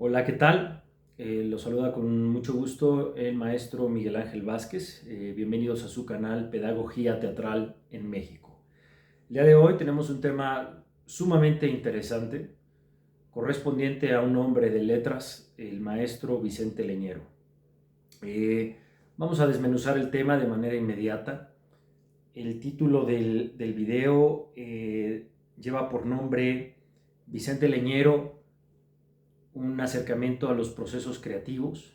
Hola, ¿qué tal? Los saluda con mucho gusto el maestro Miguel Ángel Vázquez. Bienvenidos a su canal Pedagogía Teatral en México. El día de hoy tenemos un tema sumamente interesante, correspondiente a un hombre de letras, el maestro Vicente Leñero. Eh, Vamos a desmenuzar el tema de manera inmediata. El título del video lleva por nombre Vicente Leñero, un acercamiento a los procesos creativos.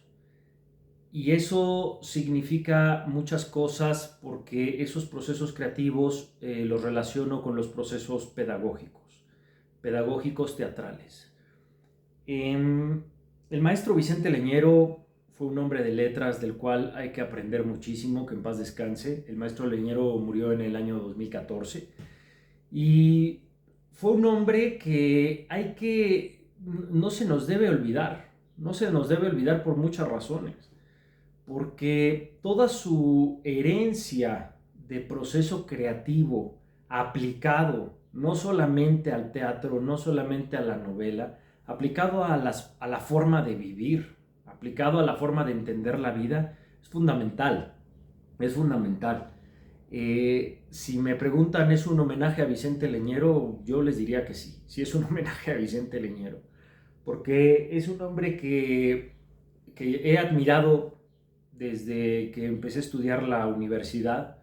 Y eso significa muchas cosas porque esos procesos creativos los relaciono con los procesos pedagógicos teatrales. El maestro Vicente Leñero fue un hombre de letras del cual hay que aprender muchísimo, que en paz descanse. El maestro Leñero murió en el año 2014 y fue un hombre que no se nos debe olvidar, no se nos debe olvidar por muchas razones, porque toda su herencia de proceso creativo aplicado no solamente al teatro, no solamente a la novela, aplicado a la forma de vivir, aplicado a la forma de entender la vida, es fundamental, es fundamental. Si me preguntan, ¿es un homenaje a Vicente Leñero? Yo les diría que sí, sí es un homenaje a Vicente Leñero, porque es un hombre que he admirado desde que empecé a estudiar la universidad.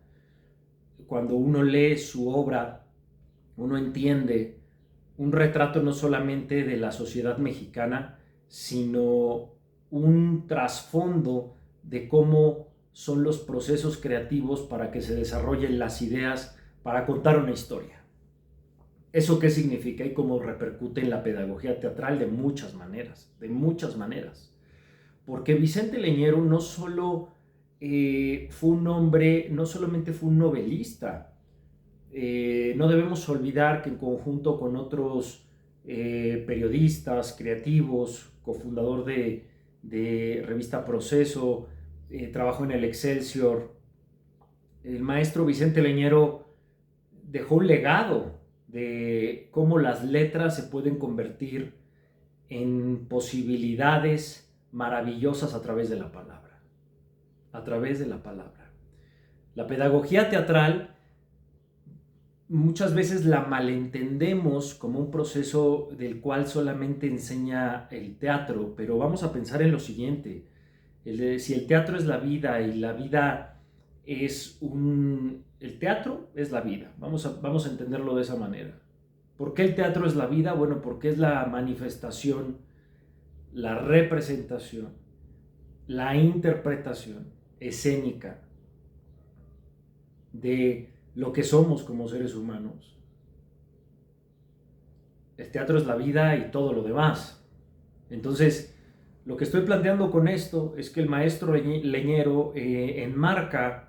Cuando uno lee su obra, uno entiende un retrato no solamente de la sociedad mexicana, sino un trasfondo de cómo son los procesos creativos para que se desarrollen las ideas para contar una historia. ¿Eso qué significa y cómo repercute en la pedagogía teatral? De muchas maneras, de muchas maneras. Porque Vicente Leñero no solo fue un hombre, no solamente fue un novelista. No debemos olvidar que en conjunto con otros periodistas, creativos, cofundador de revista Proceso, trabajó en el Excelsior, el maestro Vicente Leñero dejó un legado de cómo las letras se pueden convertir en posibilidades maravillosas a través de la palabra. A través de la palabra. La pedagogía teatral muchas veces la malentendemos como un proceso del cual solamente enseña el teatro, pero vamos a pensar en lo siguiente. Si el teatro es la vida y la vida es un... El teatro es la vida, vamos a entenderlo de esa manera. ¿Por qué el teatro es la vida? Bueno, porque es la manifestación, la representación, la interpretación escénica de lo que somos como seres humanos. El teatro es la vida y todo lo demás. Entonces, lo que estoy planteando con esto es que el maestro Leñero enmarca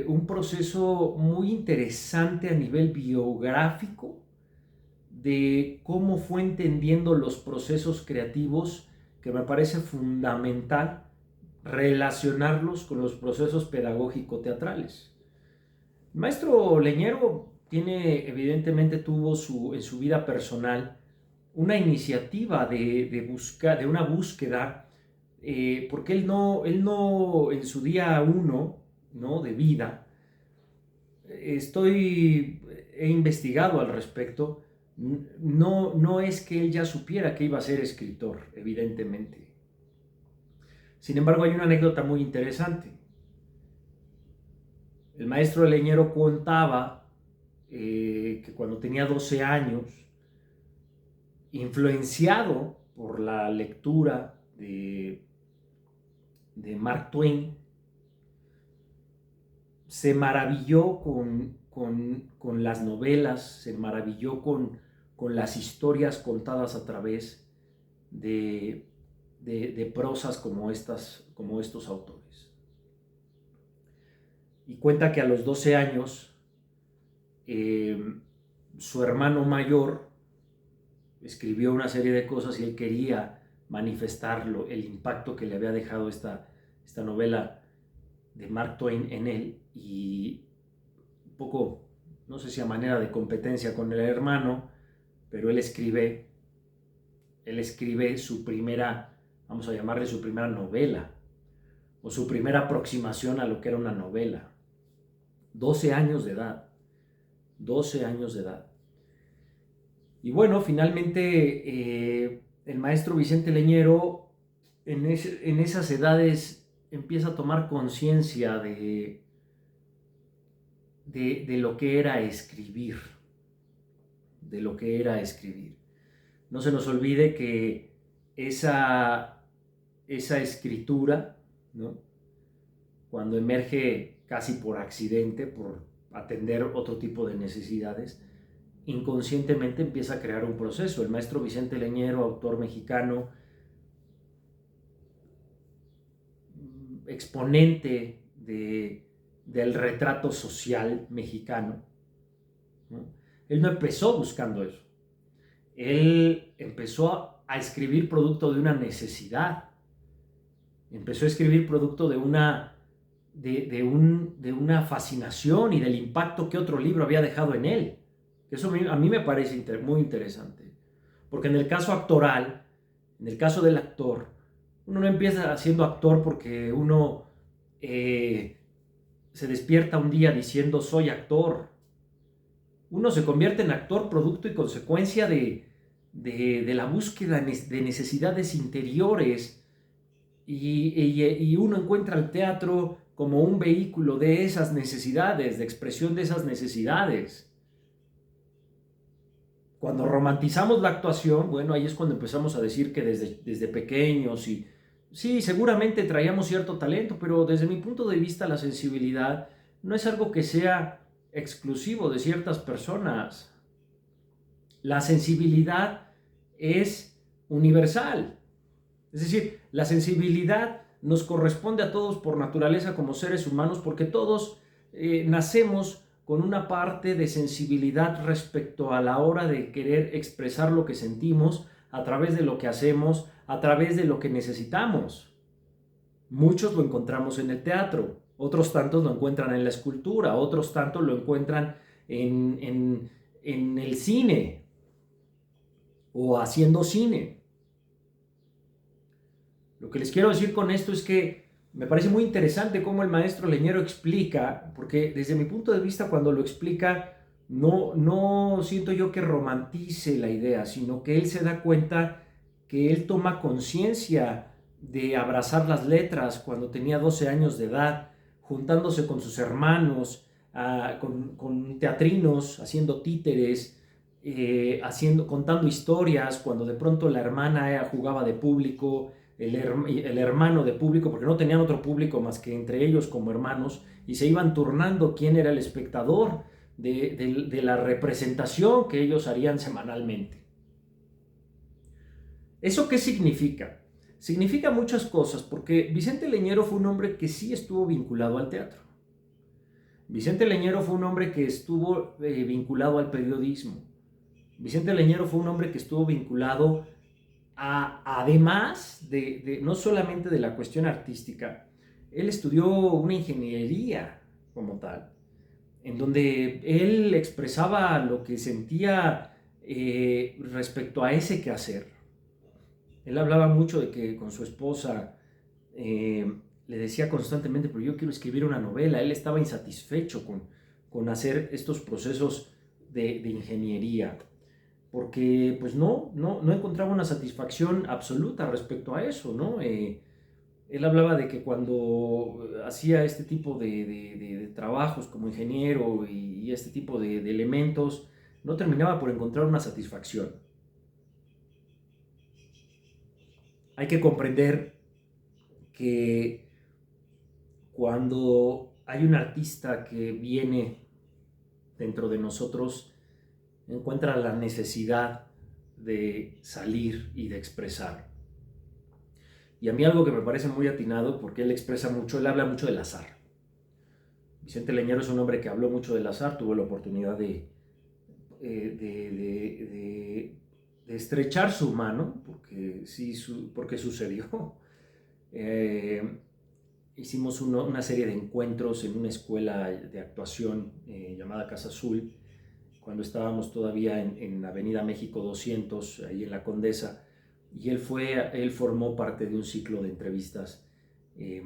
un proceso muy interesante a nivel biográfico de cómo fue entendiendo los procesos creativos, que me parece fundamental relacionarlos con los procesos pedagógico-teatrales. El maestro Leñero evidentemente tuvo en su vida personal una iniciativa de una búsqueda, porque en su día uno, ¿no?, de vida, he investigado al respecto, no es que él ya supiera que iba a ser escritor, evidentemente. Sin embargo, hay una anécdota muy interesante. El maestro Leñero contaba que cuando tenía 12 años, influenciado por la lectura de Mark Twain, se maravilló con las novelas, se maravilló con las historias contadas a través de prosas como estos autores. Y cuenta que a los 12 años, su hermano mayor escribió una serie de cosas y él quería manifestarlo, el impacto que le había dejado esta novela de Mark Twain en él, y un poco, no sé si a manera de competencia con el hermano, pero él escribe él escribe su primera, vamos a llamarle su primera novela, o su primera aproximación a lo que era una novela. 12 años de edad. 12 años de edad. Y bueno, finalmente el maestro Vicente Leñero en esas edades empieza a tomar conciencia de lo que era escribir. De lo que era escribir. No se nos olvide que esa escritura, ¿no?, cuando emerge casi por accidente, por atender otro tipo de necesidades, inconscientemente empieza a crear un proceso. El maestro Vicente Leñero, autor mexicano, exponente del retrato social mexicano, ¿no?, él no empezó buscando eso. Él empezó a escribir producto de una necesidad. Empezó a escribir producto de una fascinación y del impacto que otro libro había dejado en él. Eso a mí me parece muy interesante. Porque en el caso actoral, en el caso del actor, uno no empieza siendo actor porque uno se despierta un día diciendo soy actor. Uno se convierte en actor producto y consecuencia de la búsqueda de necesidades interiores. Y uno encuentra el teatro como un vehículo de esas necesidades, de expresión de esas necesidades. Cuando romantizamos la actuación, bueno, ahí es cuando empezamos a decir que desde pequeños, y sí, seguramente traíamos cierto talento, pero desde mi punto de vista la sensibilidad no es algo que sea exclusivo de ciertas personas. La sensibilidad es universal. Es decir, la sensibilidad nos corresponde a todos por naturaleza como seres humanos, porque todos nacemos con una parte de sensibilidad respecto a la hora de querer expresar lo que sentimos a través de lo que hacemos, a través de lo que necesitamos. Muchos lo encontramos en el teatro, otros tantos lo encuentran en la escultura, otros tantos lo encuentran en el cine o haciendo cine. Lo que les quiero decir con esto es que me parece muy interesante cómo el maestro Leñero explica, porque desde mi punto de vista cuando lo explica no siento yo que romantice la idea, sino que él se da cuenta que él toma conciencia de abrazar las letras cuando tenía 12 años de edad, juntándose con sus hermanos, con teatrinos, haciendo títeres, contando historias, cuando de pronto la hermana jugaba de público, el hermano de público, porque no tenían otro público más que entre ellos como hermanos, y se iban turnando quién era el espectador de la representación que ellos harían semanalmente. ¿Eso qué significa? Significa muchas cosas, porque Vicente Leñero fue un hombre que sí estuvo vinculado al teatro. Vicente Leñero fue un hombre que estuvo vinculado al periodismo. Vicente Leñero fue un hombre que estuvo vinculado además no solamente de la cuestión artística. Él estudió una ingeniería como tal, en donde él expresaba lo que sentía respecto a ese quehacer. Él hablaba mucho de que con su esposa le decía constantemente, pero yo quiero escribir una novela. Él estaba insatisfecho con hacer estos procesos de ingeniería, porque pues no encontraba una satisfacción absoluta respecto a eso, ¿no? Él hablaba de que cuando hacía este tipo de trabajos como ingeniero y este tipo de elementos, no terminaba por encontrar una satisfacción. Hay que comprender que cuando hay un artista que viene dentro de nosotros, encuentra la necesidad de salir y de expresar. Y a mí algo que me parece muy atinado, porque él expresa mucho, él habla mucho del azar. Vicente Leñero es un hombre que habló mucho del azar, tuvo la oportunidad de estrechar su mano, porque sucedió. Hicimos una serie de encuentros en una escuela de actuación llamada Casa Azul, cuando estábamos todavía en Avenida México 200, ahí en La Condesa, y él formó parte de un ciclo de entrevistas, eh,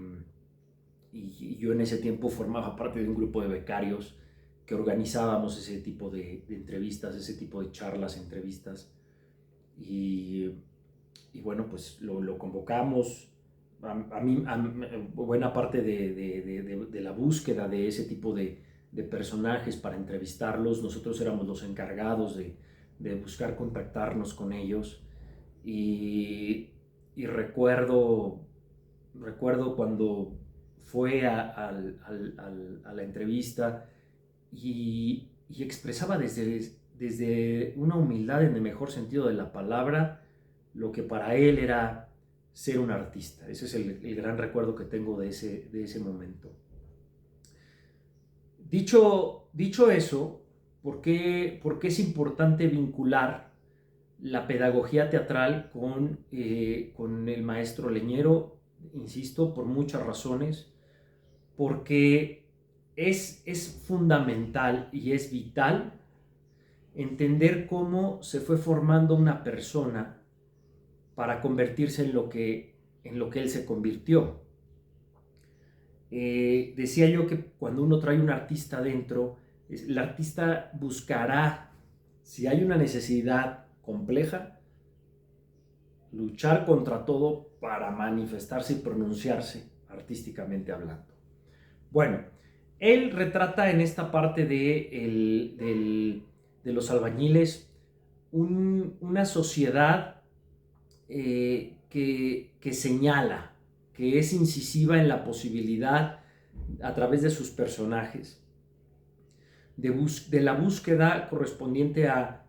y yo en ese tiempo formaba parte de un grupo de becarios que organizábamos ese tipo de entrevistas, ese tipo de charlas, entrevistas, y, y bueno, pues lo convocamos. Buena parte de la búsqueda de ese tipo de personajes para entrevistarlos, nosotros éramos los encargados de buscar contactarnos con ellos. Y, y recuerdo cuando fue a la entrevista y expresaba desde una humildad en el mejor sentido de la palabra lo que para él era ser un artista. Ese es el gran recuerdo que tengo de ese momento. Dicho eso, ¿por qué es importante vincular la pedagogía teatral con el maestro Leñero? Insisto, por muchas razones, porque es fundamental y es vital entender cómo se fue formando una persona para convertirse en lo que él se convirtió. Decía yo que cuando uno trae un artista dentro, el artista buscará, si hay una necesidad compleja, luchar contra todo para manifestarse y pronunciarse artísticamente hablando. Bueno, él retrata en esta parte de los albañiles una sociedad que señala, que es incisiva en la posibilidad, a través de sus personajes, de la búsqueda correspondiente a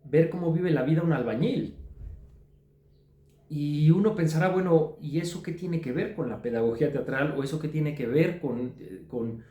ver cómo vive la vida un albañil. Y uno pensará, bueno, ¿y eso qué tiene que ver con la pedagogía teatral? ¿O eso qué tiene que ver con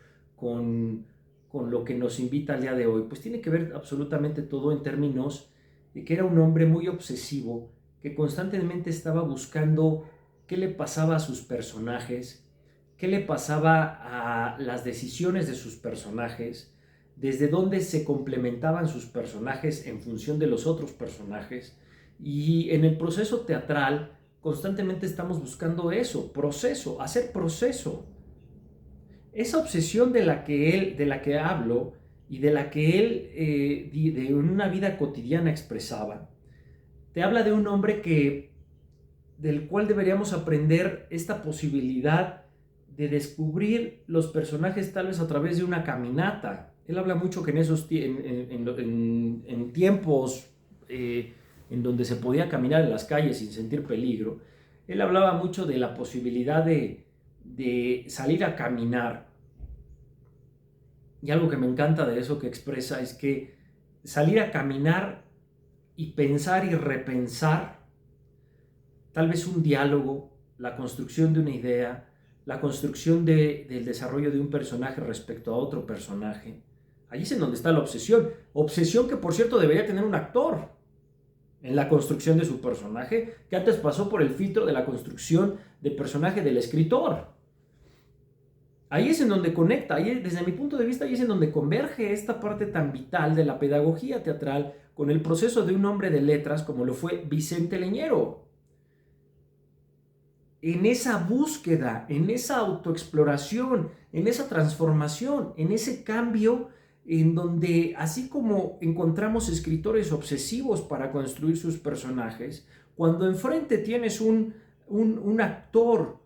lo que nos invita al día de hoy? Pues tiene que ver absolutamente todo en términos de que era un hombre muy obsesivo, que constantemente estaba buscando qué le pasaba a sus personajes, qué le pasaba a las decisiones de sus personajes, desde dónde se complementaban sus personajes en función de los otros personajes. Y en el proceso teatral constantemente estamos buscando eso, proceso, hacer proceso. Esa obsesión de la que hablo y de la que él de una vida cotidiana expresaba, te habla de un hombre del cual deberíamos aprender esta posibilidad de descubrir los personajes tal vez a través de una caminata. Él habla mucho que en tiempos en donde se podía caminar en las calles sin sentir peligro, él hablaba mucho de la posibilidad de salir a caminar. Y algo que me encanta de eso que expresa es que salir a caminar y pensar y repensar tal vez un diálogo, la construcción de una idea, la construcción del desarrollo de un personaje respecto a otro personaje. Allí es en donde está la obsesión. Obsesión que, por cierto, debería tener un actor en la construcción de su personaje, que antes pasó por el filtro de la construcción de personaje del escritor. Ahí es en donde conecta, desde mi punto de vista, ahí es en donde converge esta parte tan vital de la pedagogía teatral con el proceso de un hombre de letras como lo fue Vicente Leñero. En esa búsqueda, en esa autoexploración, en esa transformación, en ese cambio en donde, así como encontramos escritores obsesivos para construir sus personajes, cuando enfrente tienes un actor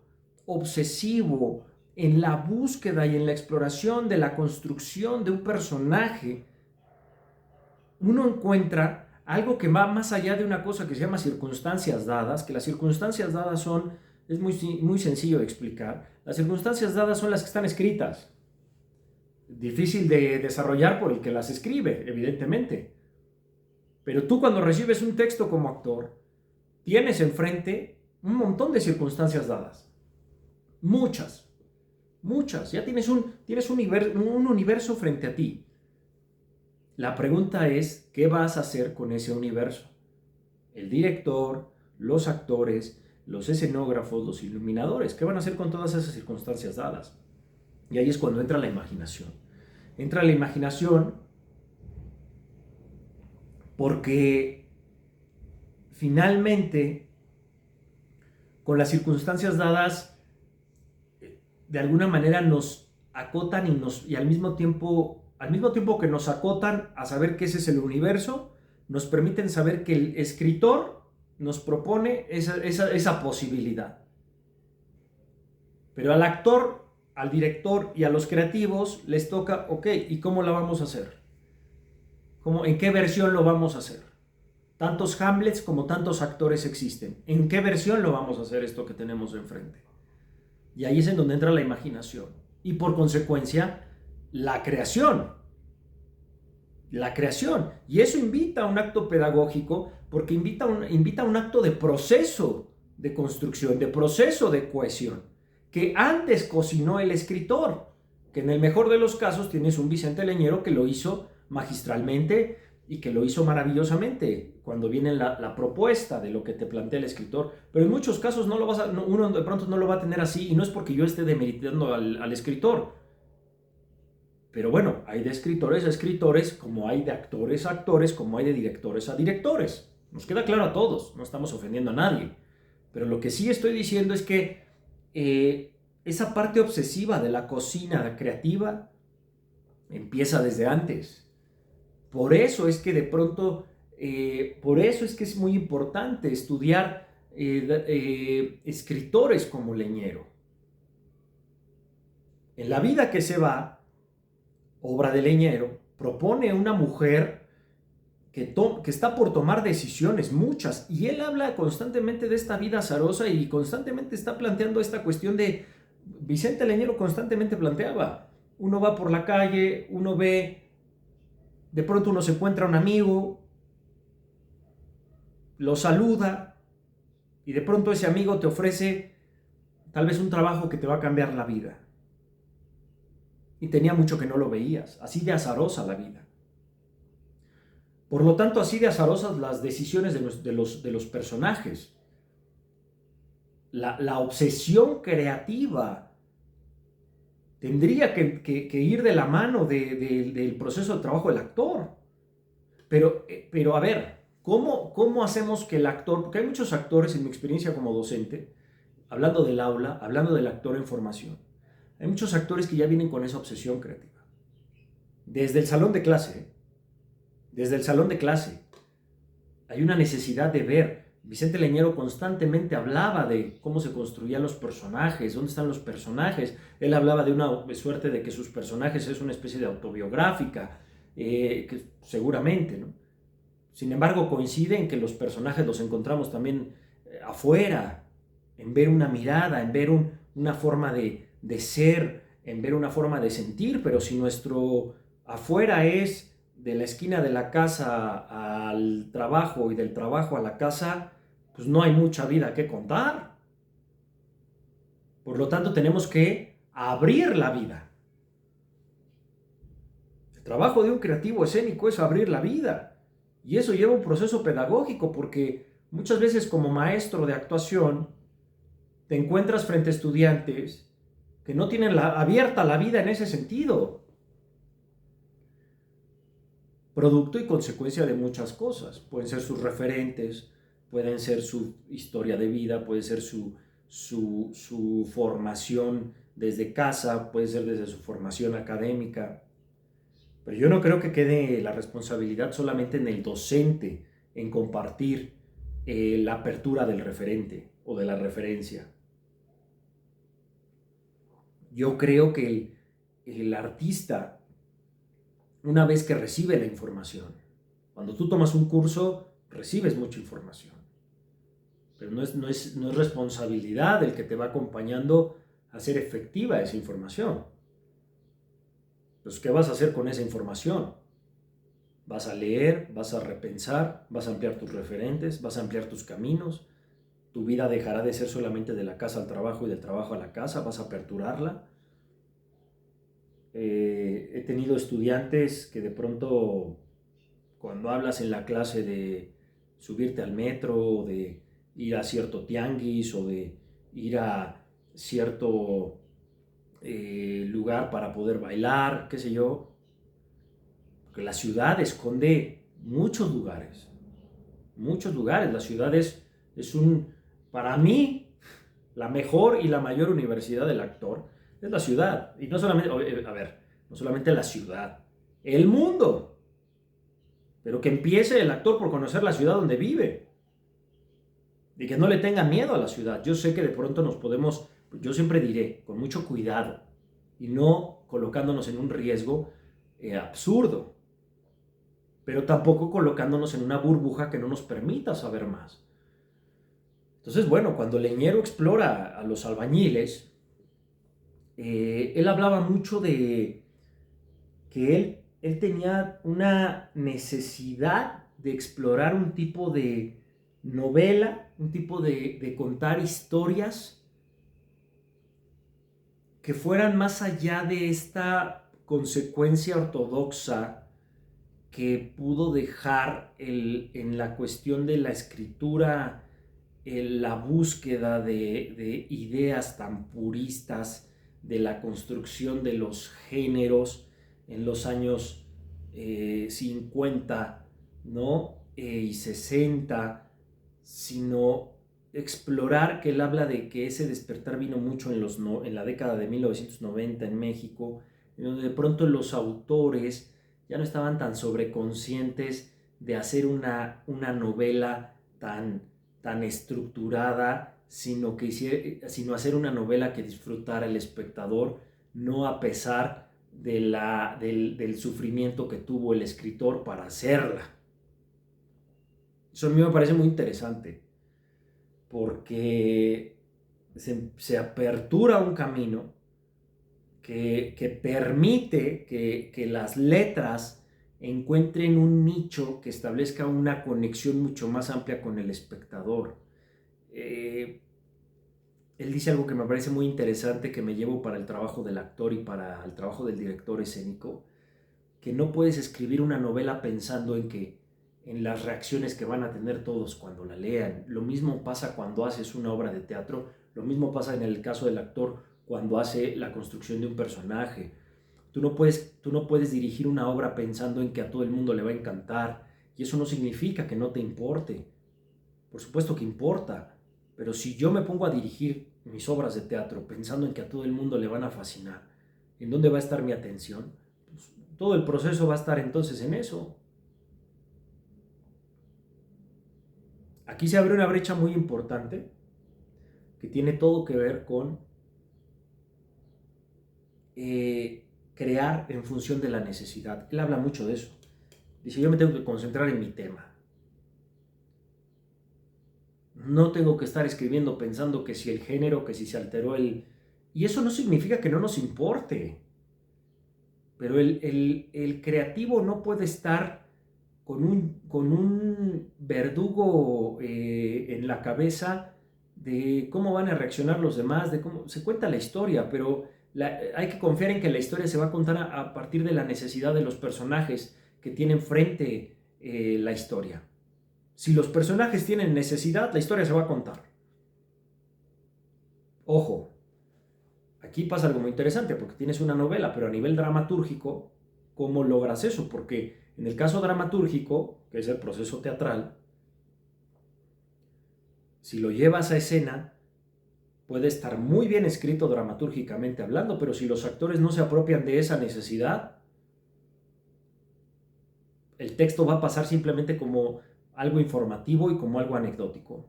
obsesivo en la búsqueda y en la exploración de la construcción de un personaje, uno encuentra algo que va más allá de una cosa que se llama circunstancias dadas, que las circunstancias dadas es muy sencillo de explicar. Las circunstancias dadas son las que están escritas. Difícil de desarrollar por el que las escribe, evidentemente. Pero tú, cuando recibes un texto como actor, tienes enfrente un montón de circunstancias dadas. Muchas. Ya tienes un universo frente a ti. La pregunta es, ¿qué vas a hacer con ese universo? El director, los actores, los escenógrafos, los iluminadores, ¿qué van a hacer con todas esas circunstancias dadas? Y ahí es cuando entra la imaginación. Entra la imaginación porque finalmente, con las circunstancias dadas, de alguna manera nos acotan y al mismo tiempo que nos acotan a saber que ese es el universo, nos permiten saber que el escritor nos propone esa posibilidad. Pero al actor, al director y a los creativos les toca, ok, ¿y cómo la vamos a hacer? ¿En qué versión lo vamos a hacer? Tantos Hamlets como tantos actores existen. ¿En qué versión lo vamos a hacer esto que tenemos enfrente? Y ahí es en donde entra la imaginación. Y por consecuencia, la creación. La creación. Y eso invita a un acto pedagógico porque invita a un acto de proceso de construcción, de proceso de cohesión, que antes cocinó el escritor, que en el mejor de los casos tienes un Vicente Leñero que lo hizo magistralmente y que lo hizo maravillosamente cuando viene la propuesta de lo que te plantea el escritor, pero en muchos casos uno de pronto no lo va a tener así, y no es porque yo esté demeritando al escritor, pero bueno, hay de escritores a escritores, como hay de actores a actores, como hay de directores a directores. Nos queda claro a todos, no estamos ofendiendo a nadie, pero lo que sí estoy diciendo es que esa parte obsesiva de la cocina creativa empieza desde antes. Por eso es que de pronto, por eso es que es muy importante estudiar escritores como Leñero. En La vida que se va, obra de Leñero, propone una mujer que está por tomar decisiones, muchas, y él habla constantemente de esta vida azarosa y constantemente está planteando esta cuestión de, Vicente Leñero constantemente planteaba, uno va por la calle, uno ve, de pronto uno se encuentra a un amigo, lo saluda, y de pronto ese amigo te ofrece tal vez un trabajo que te va a cambiar la vida. Y tenía mucho que no lo veías, así de azarosa la vida. Por lo tanto, así de azarosas las decisiones de los personajes. La obsesión creativa tendría que ir de la mano del proceso de trabajo del actor. Pero a ver, ¿cómo hacemos que el actor, porque hay muchos actores en mi experiencia como docente, hablando del aula, hablando del actor en formación, hay muchos actores que ya vienen con esa obsesión creativa. Desde el salón de clase, desde el salón de clase, hay una necesidad de ver. Vicente Leñero constantemente hablaba de cómo se construían los personajes, dónde están los personajes. Él hablaba de una suerte de que sus personajes es una especie de autobiográfica, que seguramente, ¿no? Sin embargo, coincide en que los personajes los encontramos también afuera, en ver una mirada, en ver una forma de ser, en ver una forma de sentir, pero si nuestro afuera es de la esquina de la casa al trabajo y del trabajo a la casa, pues no hay mucha vida que contar. Por lo tanto, tenemos que abrir la vida. El trabajo de un creativo escénico es abrir la vida. Y eso lleva un proceso pedagógico, porque muchas veces como maestro de actuación te encuentras frente a estudiantes que no tienen abierta la vida en ese sentido. Producto y consecuencia de muchas cosas. Pueden ser sus referentes, pueden ser su historia de vida, puede ser su formación desde casa, puede ser desde su formación académica. Pero yo no creo que quede la responsabilidad solamente en el docente, en compartir la apertura del referente o de la referencia. Yo creo que el artista, una vez que recibe la información, cuando tú tomas un curso, recibes mucha información, pero no es responsabilidad del que te va acompañando a hacer efectiva esa información. Entonces, ¿qué vas a hacer con esa información? Vas a leer, vas a repensar, vas a ampliar tus referentes, vas a ampliar tus caminos. Tu vida dejará de ser solamente de la casa al trabajo y del trabajo a la casa, vas a aperturarla. He tenido estudiantes que de pronto, cuando hablas en la clase de subirte al metro, o de ir a cierto tianguis, o de ir a cierto lugar para poder bailar, qué sé yo, porque la ciudad esconde muchos lugares. muchos lugares. La ciudad es para mí, la mejor y la mayor universidad del actor es la ciudad. Y no solamente, a ver, no solamente la ciudad, el mundo. Pero que empiece el actor por conocer la ciudad donde vive. Y que no le tenga miedo a la ciudad. Yo sé que de pronto nos podemos, yo siempre diré, con mucho cuidado y no colocándonos en un riesgo absurdo, pero tampoco colocándonos en una burbuja que no nos permita saber más. Entonces, bueno, cuando Leñero explora a los albañiles, él hablaba mucho de que él tenía una necesidad de explorar un tipo de novela, un tipo de contar historias que fueran más allá de esta consecuencia ortodoxa que pudo dejar en la cuestión de la escritura la búsqueda de ideas tan puristas, de la construcción de los géneros en los años 50, ¿no? Y 60, sino explorar que él habla de que ese despertar vino mucho en la década de 1990 en México, en donde de pronto los autores ya no estaban tan sobreconscientes de hacer una novela tan estructurada, sino hacer una novela que disfrutara el espectador, no a pesar del sufrimiento que tuvo el escritor para hacerla. Eso a mí me parece muy interesante, porque se apertura un camino que permite que las letras encuentren un nicho que establezca una conexión mucho más amplia con el espectador. Él dice algo que me parece muy interesante, que me llevo para el trabajo del actor y para el trabajo del director escénico, que no puedes escribir una novela pensando en las reacciones que van a tener todos cuando la lean. Lo mismo pasa cuando haces una obra de teatro, lo mismo pasa en el caso del actor cuando hace la construcción de un personaje. Tú no puedes dirigir una obra pensando en que a todo el mundo le va a encantar, y eso no significa que no te importe. Por supuesto que importa, pero si yo me pongo a dirigir mis obras de teatro pensando en que a todo el mundo le van a fascinar, ¿en dónde va a estar mi atención? Pues todo el proceso va a estar entonces en eso. Aquí se abre una brecha muy importante que tiene todo que ver con crear en función de la necesidad. Él habla mucho de eso. Dice, yo me tengo que concentrar en mi tema. No tengo que estar escribiendo pensando que si el género, que si se alteró el... Y eso no significa que no nos importe. Pero el creativo no puede estar con un verdugo en la cabeza de cómo van a reaccionar los demás, de cómo se cuenta la historia, pero hay que confiar en que la historia se va a contar a partir de la necesidad de los personajes que tienen frente la historia. Si los personajes tienen necesidad, la historia se va a contar. Ojo, aquí pasa algo muy interesante porque tienes una novela, pero a nivel dramatúrgico, ¿cómo logras eso? Porque en el caso dramatúrgico, que es el proceso teatral, si lo llevas a escena, puede estar muy bien escrito dramatúrgicamente hablando, pero si los actores no se apropian de esa necesidad, el texto va a pasar simplemente como algo informativo y como algo anecdótico.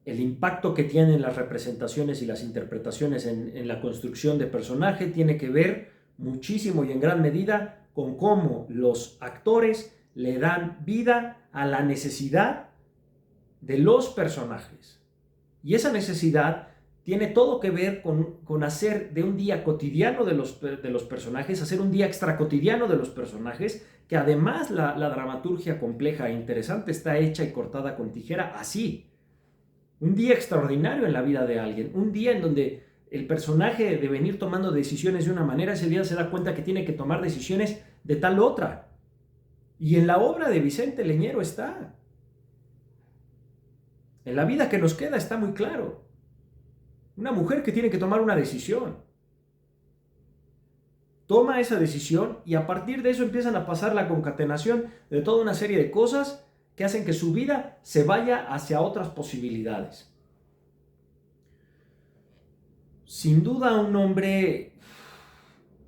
El impacto que tienen las representaciones y las interpretaciones en la construcción de personaje tiene que ver muchísimo y en gran medida con cómo los actores le dan vida a la necesidad de los personajes. Y esa necesidad tiene todo que ver con hacer de un día cotidiano de los personajes, hacer un día extracotidiano de los personajes, que además la dramaturgia compleja e interesante está hecha y cortada con tijera así. Un día extraordinario en la vida de alguien, un día en donde el personaje de venir tomando decisiones de una manera, ese día se da cuenta que tiene que tomar decisiones de tal otra. Y en la obra de Vicente Leñero está. En la vida que nos queda está muy claro. Una mujer que tiene que tomar una decisión. toma esa decisión y a partir de eso empiezan a pasar la concatenación de toda una serie de cosas que hacen que su vida se vaya hacia otras posibilidades. Sin duda un hombre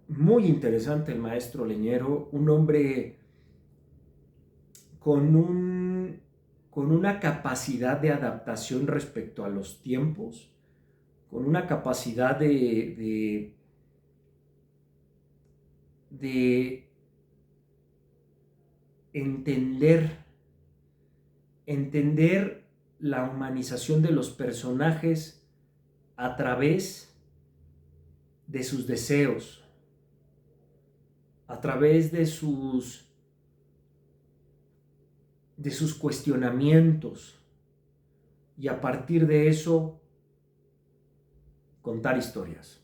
muy interesante, el maestro Leñero, un hombre con una capacidad de adaptación respecto a los tiempos, con una capacidad de entender la humanización de los personajes a través de sus deseos, a través de sus cuestionamientos, y a partir de eso contar historias.